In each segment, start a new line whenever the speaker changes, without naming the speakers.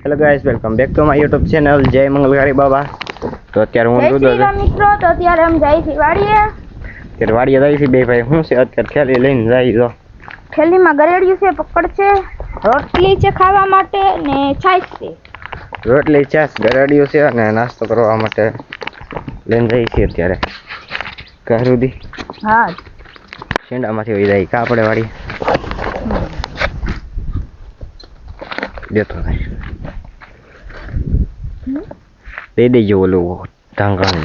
Hello guys, welcome back to my YouTube channel જય મંગલકારી બાબા. તો અત્યારે હું દૂધો
મિત્રો તો અત્યારે અમે જઈ છીએ વાડીએ.
અત્યારે વાડીએ જઈ છીએ બે ભાઈ. શું છે અત્યારે થેલી લઈને જઈ દો.
થેલીમાં ગરેડિયું છે, પકડ છે, રોટલી છે ખાવા માટે ને છાશ છે.
રોટલી છાશ ગરેડિયું છે અને નાસ્તો કરવા માટે લઈને જઈ છીએ અત્યારે કરુદી.
હા,
શેંડામાંથી વહી જાય કા આપણે વાડી દેતો ભાઈ દઈ દેજો ઓલું ઢાંગણ.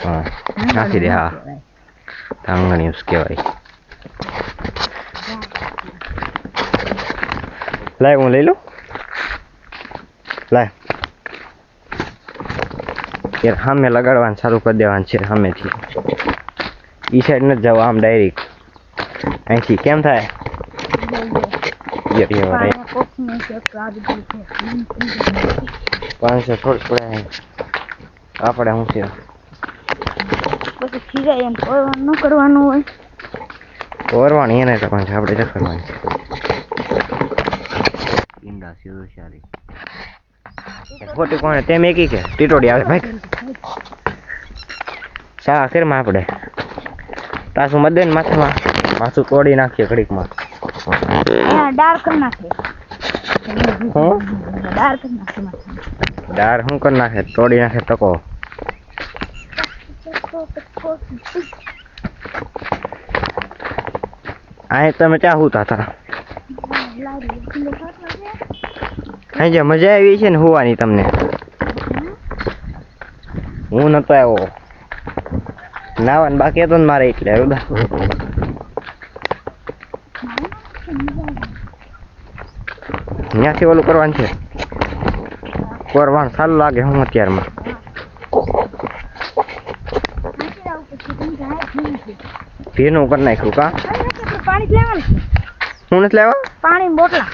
હા નાખી દે. હા ઢાંગણ જ કહેવાય. લાય હું લઈ લઉં. લાય યાર સામે લગાડવાનું ચાલુ કરી દેવાનું છે સામેથી. ઈ સાઈડ નથી જવું, આમ ડાયરેક્ટ અહીંથી. કેમ થાય? પાંચસો થોડું પડે આપણે. શું છે
પછી ખીજાય એમ ન કરવાનું હોય.
ઓરવાની એને તો પાંચ આપણે રખડવાની છે. ઈંડા સીધું સારી ખોટી કોણે તેમ એકી કે ટીટોડી આવે ભાઈ. સા ફેરમાં આપણે તાસું મત દે ને માથામાં. માથું તોડી નાખીએ ઘડીકમાં.
ડાર કરી નાખે.
હું
ડાર કરી નાખે.
ડાર શું કરી નાખે? તોડી નાખે ટકો. અહીં તમે ચા હુતા હતા? અહીં જે મજા આવી છે ને હુવાની તમને. હું નતો આવ્યો નાવાનું બાકી હતો ને મારે, એટલે આવ્યો. ત્યાંથી ઓલું કરવાનું છે. કોરવાનું સારું લાગે હું અત્યારમાં. ભીનું કરી નાખ્યું કા?
પાણી લેવાનું.
હું નથી લેવા
પાણી બોટલા.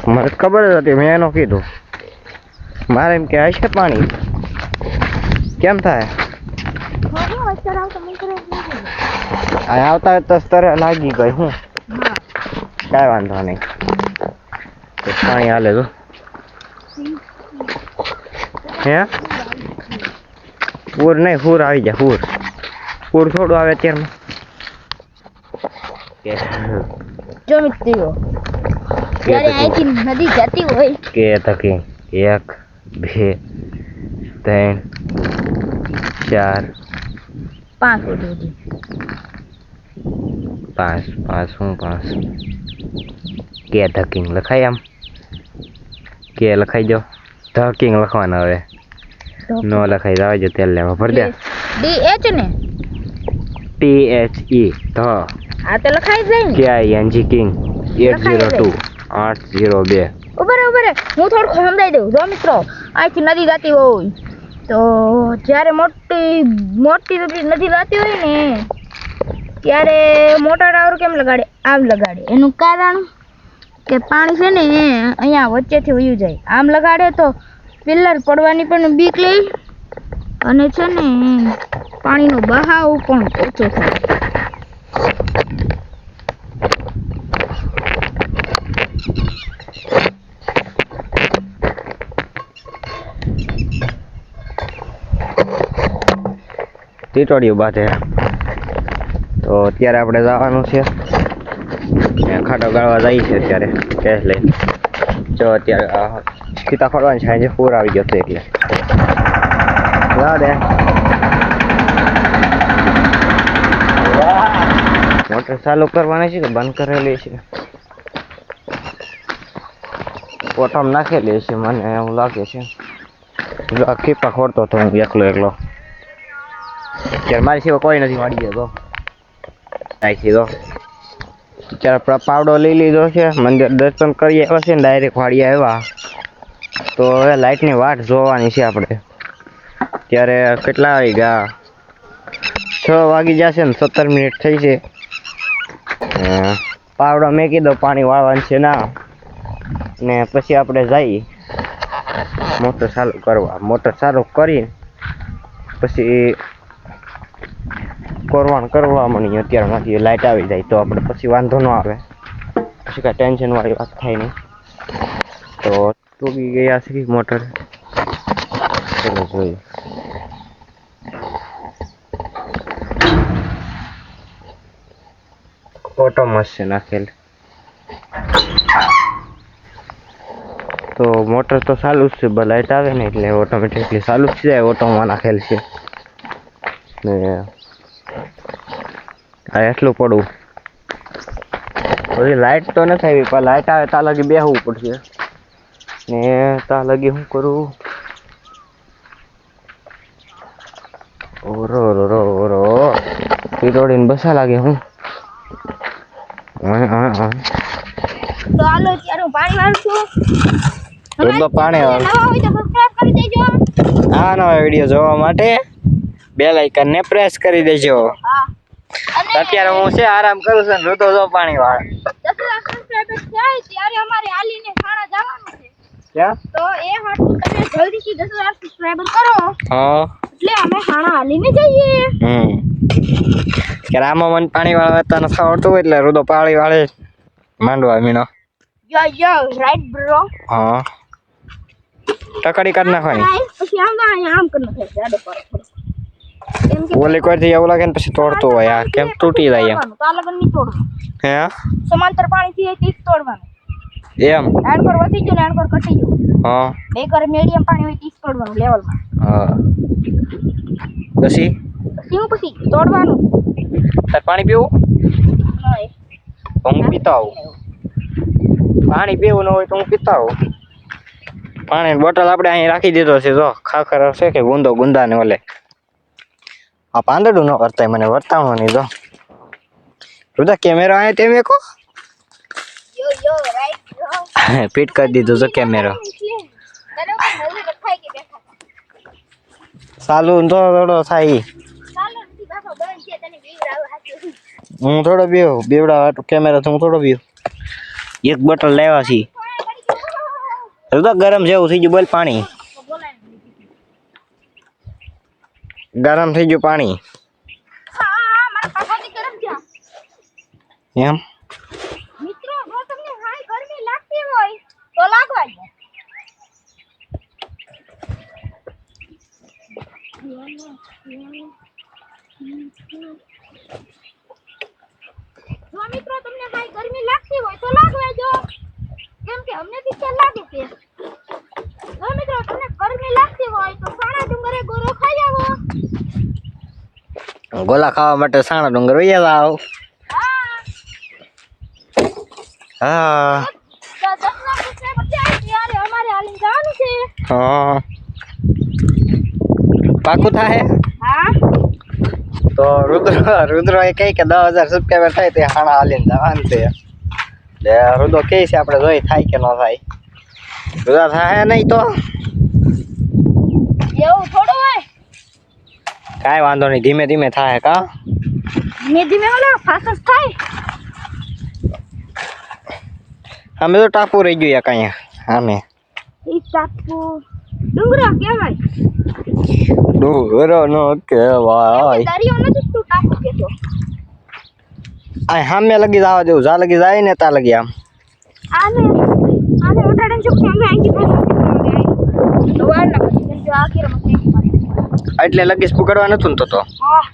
મને ખબર જ હતી, મેં એનો કીધું. મારે એમ કે હશે પાણી. કેમ થાય? આવતા હોય તો સ્તરે લાગી ગઈ. હું કાંઈ વાંધો નહીં. પાણી હાલે તો હે પૂર નહીં, પૂર આવી જાય. પૂર થોડું આવે અત્યારમાં.
જો મિત્રો જ્યારે અહીંથી નદી જતી હોય
કે તકી 1 2 3 4
5 સુધી
5 શું 5 કે ધકિંગ લખાય? આમ કે લખાઈ દો. ધકિંગ લખવાના હવે નો લખાઈ જવા જો. તેલ લેવા ભર દે.
DH ને
THE ધ
આ તો લખાઈ જાય ને.
KING king 802 802.
ઉભરે હું થોડું સમજાઈ દઉં. જો મિત્રો અહીંથી નદી જતી હોય તો જ્યારે મોટી નદી જતી હોય ને ત્યારે મોટા ટાવર કેમ લગાડે? આમ લગાડે. એનું કારણ કે પાણી છે ને અહીંયા વચ્ચેથી વયું જાય. આમ લગાડે તો પિલ્લર પડવાની પણ બીક લે અને છે ને પાણીનો બહાવ પણ ઓછો થાય.
ટીટોડિયું બાંધે. તો અત્યારે આપણે જવાનું છે ખાટો ગાળવા જઈએ છીએ અત્યારે કેસ લઈને. જો અત્યારે ખીતા ખોલવાની છે. આજે પૂર આવી ગયો હતો એટલે દે મોટર ચાલુ કરવાની છે કે બંધ કરેલી છે? પોટામ નાખેલી છે મને એવું લાગે છે. ખીપા ખોરતો હતો હું એકલો. અત્યારે મારી સિવાય કોઈ નથી વાડી જતો. અત્યારે પાવડો લઈ લીધો છે. મંદિર દર્શન કરી આવ્યા છે ને ડાયરેક્ટ વાડી આવ્યા. તો હવે લાઇટની વાટ જોવાની છે આપણે. ત્યારે કેટલા વાગી ગયા? 6 વાગી જશે ને 17 મિનિટ થઈ છે. પાવડો મેં કીધો પાણી વાળવાનું છે ના, ને પછી આપણે જઈએ મોટર ચાલુ કરવા. મોટર ચાલુ કરી પછી કોરવાણ કરવા મળી. અત્યારમાંથી લાઇટ આવી જાય તો આપણે પછી વાંધો ન આવે. પછી કાંઈ ટેન્શન વાળી વાત થાય નહીં. તો તો બી ગયા છે મોટર. ચલો જોઈએ. ઓટો મસ્ત છે નાખેલ. તો મોટર તો ચાલુ જ છે, લાઈટ આવે ને એટલે ઓટોમેટિકલી ચાલુ જ જાય. ઓટોમાં નાખેલ છે ને આ એટલું પડવું. પછી લાઈટ તો નથી આવી, પણ લાઈટ આવે ત્યાં લગી બેસવું પડશે ને ત્યાં લગી શું કરું. ઓરો રો રો રો પીરોડીને બસા લાગે હું.
તો હાલો ત્યારે હું પાણી વાળું છું.
તો પાણી વાળું.
નવા હોય તો સબસ્ક્રાઇબ કરી દેજો.
આ નવા વિડીયો જોવા માટે બેલ આઇકન ને પ્રેસ કરી દેજો.
હા. અને
અત્યારે હું છે આરામ કરું છું ને ઋતુ જો પાણી વાળે.
10 લાખ સબસ્ક્રાઇબર થાય ત્યારે અમારે હાલીને ખાણા જવાનું છે.
ક્યાં?
તો એ હાટું તમે જલ્દીથી 10 લાખ સબસ્ક્રાઇબર કરો.
હા.
એટલે અમે ખાણા હાલીને જઈએ.
કે રામા મને પાણી વાળતા નથી આવડતું હોય એટલે રુદો પાણી વાળે માંડવા મીનો.
યો રાઈટ બ્રો.
હા. ટકડી કાઢ નાખવાની.
પછી આમ કરી નાખે જાડો પર.
ઓલી કોઈથી એવું લાગે ને પછી તોડતું હોય. આ કેમ તૂટી જાય એમ?
તો આ લગન ની તોડવું.
હે?
સમાંતર પાણી થી તે તોડવાનું.
એમ.
એન્ડ પર વધી ગયું ને એન્ડ પર ઘટી ગયું.
હા.
બે કરે મીડિયમ પાણી હોય તે તોડવાનું લેવલમાં.
હા. પછી
પછી તોડવાનું.
તાર પાણી પીવું?
નહીં.
હું પીતા આવું. પાણી પીવું ન હોય તો હું પીતા આવું. પાણીની બોટલ આપણે અહીં રાખી દીધો છે. જો ખાખર છે કે ગુંદા ને ઓલે આ પાંદડું ન કરતા મને વર્તાણું નહીં. જો રુદા કેમેરો આવે તેમ એકો
યો રાઈટ બ્રો.
ફિટ કરી દીધું છે કેમેરો. ચાલુ થોડો થાય. હું થોડો બેવડા કેમેરા હું થોડો બીવ. એક બોટલ લેવા છી. રુદા ગરમ જેવું થઈ ગયું. બોલ પાણી ગરમ થઈ ગયું પાણી. એમ
મિત્રો જો તમને હાઈ ગરમી લાગતી હોય તો લાગવા દો. જો મિત્રો તમને હાઈ ગરમી લાગતી હોય તો લાગવા દો. કેમ કે અમને બીક લાગે છે. જો મિત્રો તમને ગરમી લાગતી હોય તો સાણા ડુંગરે ગોરો ખાઈ આવો.
ગોલા ખાવા માટે સાણા ડુંગર વહી આવો. હા. હા. પાકું થાય.
હા.
તો રુદ્ર એ કહે કે 10,000 સબસ્ક્રાઈબર થાય તો હાણા હાલીને જવાનું છે. એટલે રુદ્રો કહે છે આપણે જોઈ થાય કે ન થાય. રુદ્ર થાય નહીં તો
એવું થોડું હોય.
કાંઈ વાંધો નહીં. ધીમે ધીમે થાય. કા
ધીમે ધીમે ઓલો ફાસ્ટ થાય.
અમે તો ટાપુ રહી ગયું એક અહીંયા. અમે
ઈ ટાપુ ડુંગરા કહેવાય.
ડુંગરો નો કહેવાય.
દરિયો નથી તું ટાપુ કહેતો.
આ સામે લગી જવા દેવું. જા લગી જાય ને તા લગી આમ
આને ઓટાડન જો સામે આઈ ગઈ તો વાર ના કરી જો આ કેરમ છે.
એટલે લગીસ પકડવા નતું ને તો
હા.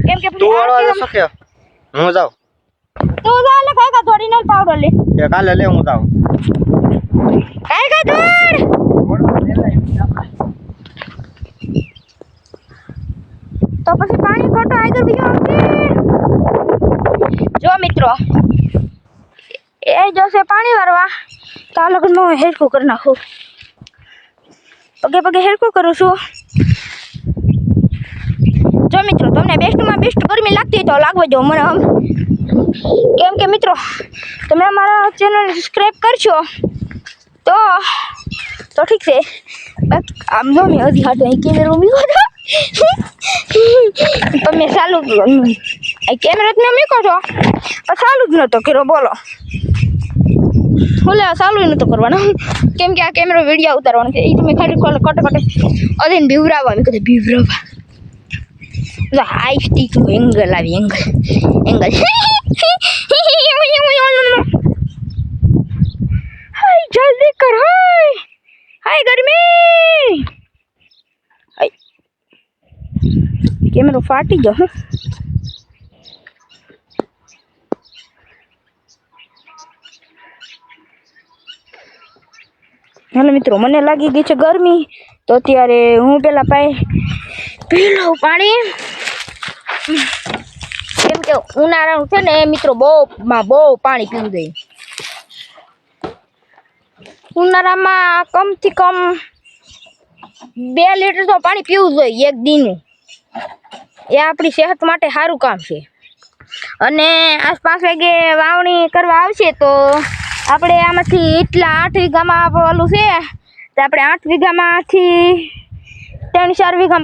કેમ કે
તું વાળવા દે સખ્ય. હું જાઉં.
તું જા લે કાકા થોડી નલ પાવડર લે.
કે કાલે લે હું જાઉં.
કાકા દોડ. તો પછી પાણી ખોટો આગળ બીજો આવશે. જો મિત્રો એ જોશે પાણી વારવા તો આ લગનમાં હેરકું કરી નાખું. પગે પગે હેરકું કરું છું. જો મિત્રો તમને બેસ્ટમાં બેસ્ટ ગરમી લાગતી હોય તો લાગવા જો મને. કેમ કે મિત્રો તમે અમારા ચેનલને સબસ્ક્રાઈબ કરશો તો ઠીક છે. આમ જો મેં હજી હાટો અહીં કેમેરો મૂક્યો તો મેં ચાલુ કેમેરા તમે મૂકો છો પણ ચાલુ જ નહોતો કર્યો. બોલો બોલે ચાલુ નહોતો કરવાનો કેમ કે આ કેમેરો વિડીયો ઉતારવાનો છે. એ તમે ખાલી કટે અદીને બીવરાવા મેં કીધું બીવરાવા હાઈ સ્ટીક એંગલ આવી એંગલ હાય જલ્દી કર હાય. કેમેરો ફાટી ગયો. હાલો મિત્રો, મને લાગી ગઈ છે ગરમી, તો અત્યારે હું પેલા પી લઉં પાણી. કેમ કે ઉનાળાનું છે ને મિત્રો બહુ પાણી પીવું જોઈએ. ઉનાળામાં કમથી કમ 2 લીટર તો પાણી પીવું જોઈએ એક દિનનું. એ આપણી સેહત માટે સારું કામ છે. અને આજ 5 વાગે વાવણી કરવા આવશે તો આપણે આમાંથી એટલા 8 વીઘામાં ઓલું છે તો આપણે 8 વીઘામાંથી 3-4 વીઘા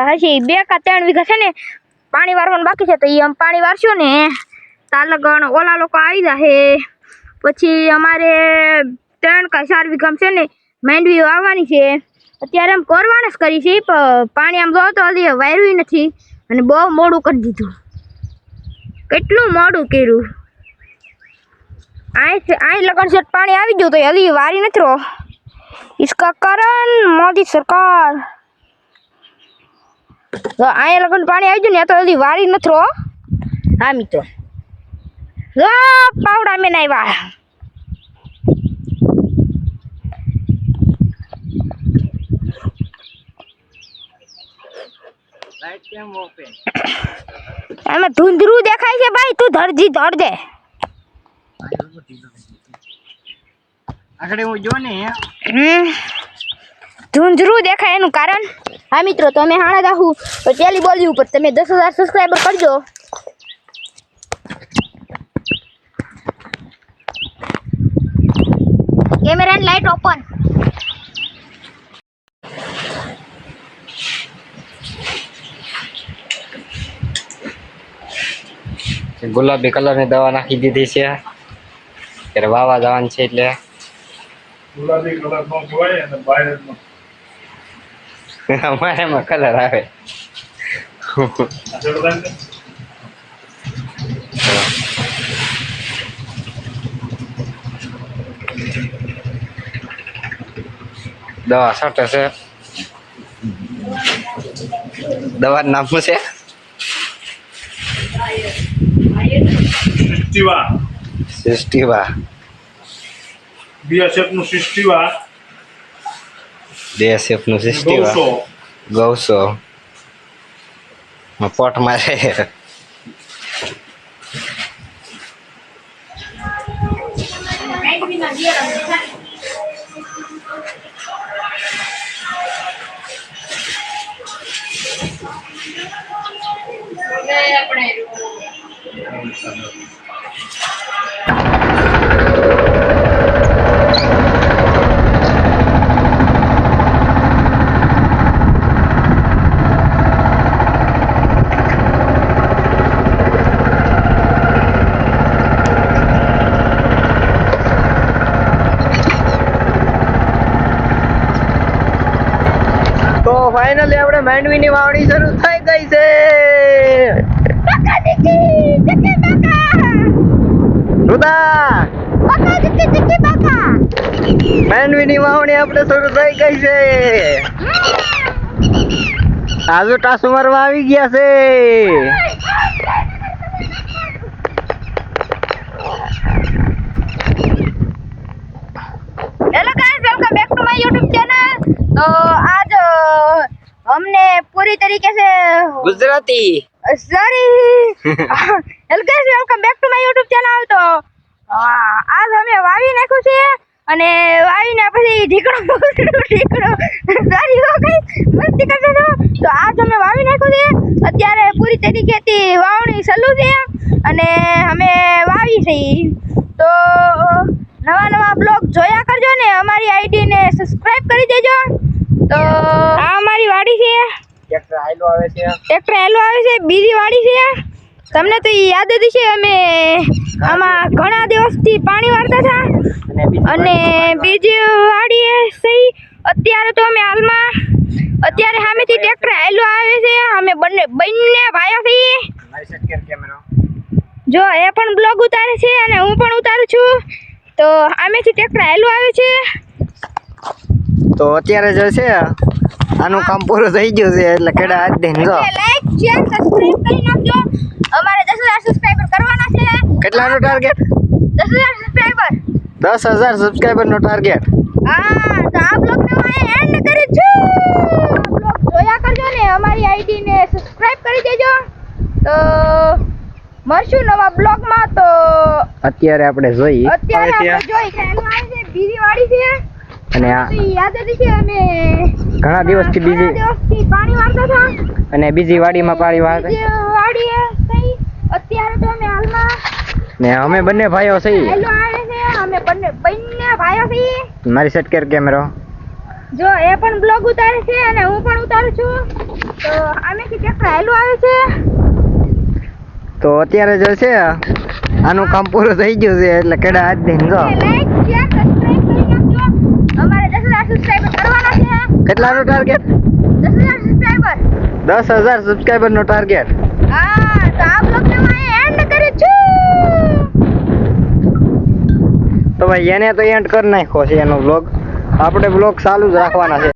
હશે, 2 કે 3 વીઘા છે ને પાણી વારવાનું બાકી છે. તો એ આમ પાણી વારશું ને તાલગણ ઓલા લોકો આવી જશે. પછી અમારે 3 કે 4 વીઘામાં છે ને માંડવી વાવવાની છે. અત્યારે આમ કરવાના જ કરી છે, પાણી આમ જો તો હજી વાર્યું નથી અને બહુ મોડું કરી દીધું. કેટલું મોડું કર્યું. અહીં લગન સેટ પાણી આવી ગયું તો હજી વારી નથી રહો. इसका कारण मोदी सरकार. તો અહીંયા લગન પાણી આવી ગયું ને તો હજી વારી નથી રહો. હા મિત્રો, પાવડા મેં આવ્યા. આમાં ધૂંધરું દેખાય છે ભાઈ, તું ધડ દે.
આગળ હું જો ને
ધૂંધરું દેખાય એનું કારણ. હા મિત્રો, તમે હાણા દાહું તો ચેલી બોલી ઉપર તમે 10,000 સબસ્ક્રાઈબર કરજો. Camera and light open.
ગુલાબી કલરની દવા નાખી દીધી છે. ત્યારે વાવા જવાનું છે એટલે
ગુલાબી કલર નો જોવાય અને બાયરનો
અમારે એમાં કલર આવે. દવા છાંટે છે. દવા નામ શું છે? સિસ્ટીવા.
બીએસએફ નું સિસ્ટીવા.
બીએસએફ નું સિસ્ટીવા. ગૌસો પોટ મારે. તો ફાઇનલી આપણે માંડવીની વાવણી શરૂ થઈ ગઈ છે. માંડવીની વાવણી આપણે શરૂ થઈ ગઈ છે. આજુ ટાસુ મારવા આવી ગયા છે.
Hello guys, welcome back to my YouTube channel. तो आज हमने पूरी तरीके से
Gujarati
sorry hello guys, welcome back to my YouTube channel. तो आज અમે વાવી નાખ્યું છે અને વાવીને પછી ઢીકડો સારી હો ગઈ મસ્તી કરતો હતો. તો આજ અમે વાવી નાખ્યું છે. અત્યારે પૂરી તરીકેથી વાવણી ચાલુ છે અને અમે વાવી છે. તો નવા બ્લોગ જોયા કરજો ને અમારી આઈડી ને સબસ્ક્રાઇબ કરી દેજો. તો આ અમારી વાડી છે.
ટ્રેક્ટર આયલો આવે છે.
બીજી વાડી છે. તમને તો યાદ જ છે અમે આમાં ઘણા દિવસથી પાણી વાળતા હતા અને બીજી વાડી છે. અત્યારે તો અમે હાલમાં અત્યારે સામેથી ટ્રેક્ટર આયલો આવે છે. અમે બંને ભાઈઓ છીએ.
મારી સેટ કર કેમેરો.
જો એ પણ બ્લોગ ઉતારે છે અને હું પણ ઉતારું છું. તો આમેથી ટ્રેક્ટર આયલું આવે છે.
તો અત્યારે જે છે આનું કામ પૂરું થઈ ગયું છે એટલે કેડા આજ દે જો
લાઈક શેર સબસ્ક્રાઇબ કરી નાખજો. અમારે 10,000 સબસ્ક્રાઇબર કરવાના છે.
કેટલાનો ટાર્ગેટ
10,000 સબસ્ક્રાઇબર.
10,000 સબસ્ક્રાઇબર નો ટાર્ગેટ.
હા તો આ બ્લોગ ને હું એન્ડ કરી છું. આ બ્લોગ જોયા કરજો ને અમારી આઈડી ને સબસ્ક્રાઇબ કરી દેજો. તો મળશું નવા બ્લોગ માં. તો
અત્યારે આપણે જોઈ
અત્યારે આપણે જોઈ કે એનું આ છે બીજી વાડી છે
અને આ
તો ઈ યાદ હતી કે અમે
ઘણા દિવસથી બીજી
ઘણા દિવસથી પાણી વાળતા હતા.
અને બીજી વાડીમાં પાણી વાળે
બીજી વાડીએ થઈ. અત્યારે તો અમે હાલમાં
ને અમે બંને ભાઈઓ છીએ.
હેલો આવે છે. અમે બંને ભાઈઓ છીએ.
મારી સેટ કર કેમેરો.
જો એ પણ બ્લોગ ઉતારે છે અને હું પણ ઉતારું છું. તો આમેથી કેટલા હેલો આવે છે.
તો અત્યારે જો છે આનું કામ પૂરું થઈ ગયું છે એટલે કેડા આજ દે જો
લાઈક શેર સબસ્ક્રાઇબ કરી નાખજો. અમારે 10,000 સબસ્ક્રાઇબર કરવાના છે.
કેટલાનો ટાર્ગેટ
10,000 સબસ્ક્રાઇબર.
10,000 સબસ્ક્રાઇબર નો ટાર્ગેટ.
હા તો આ બ્લોગ ને હું એન્ડ કરી છું.
તો ભાઈ એને તો એન્ડ કરી નાખ્યો છે એનો બ્લોગ. આપણે બ્લોગ ચાલુ જ રાખવાના છે.